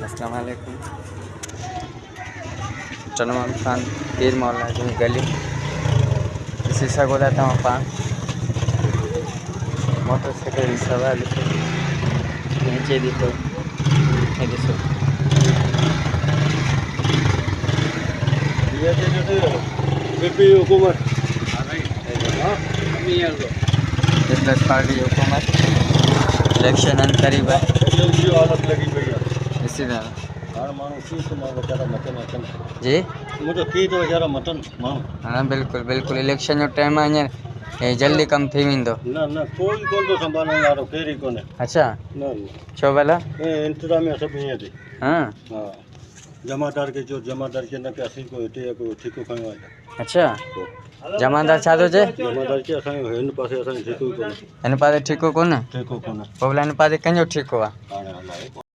अस्सलाम वालेकुम। सलमान खान पीर मौला की गली शीशा गोलाता हूँ पा मोटरसाइकिल सवार नीचे दिखो हुकूमत प्लस पार्टी हुकूमत इलेक्शन करीब है हालत लगी पई आहे इसी तरह हाणे माण्हू कीअं त मां वीचारा मटन अचनि जी मुंहिंजो कीअं त वीचारा मटन माण्हू हाँ बिल्कुल बिल्कुल इलेक्शन जो टाइम आहे हींअर जल्दी कम थी वेंदो। न न कोई कोन थो संभालण वारो केर ई कोन्हे अच्छा न छो भला इंतज़ामिया सभु ईअं थी हाँ हा जमादार खे चयो जमादार खे न की असीं को हिते को ठेको खयो आहे अच्छा जमादार छा थो चए जमादार खे असांजो हिन पासे असांजो ठेको ई कोन्हे हिन पासे ठीकु कोन्हे ठेको कोन्हे पोइ भला हिन पासे कंहिंजो ठीकु आहे हाणे हलाए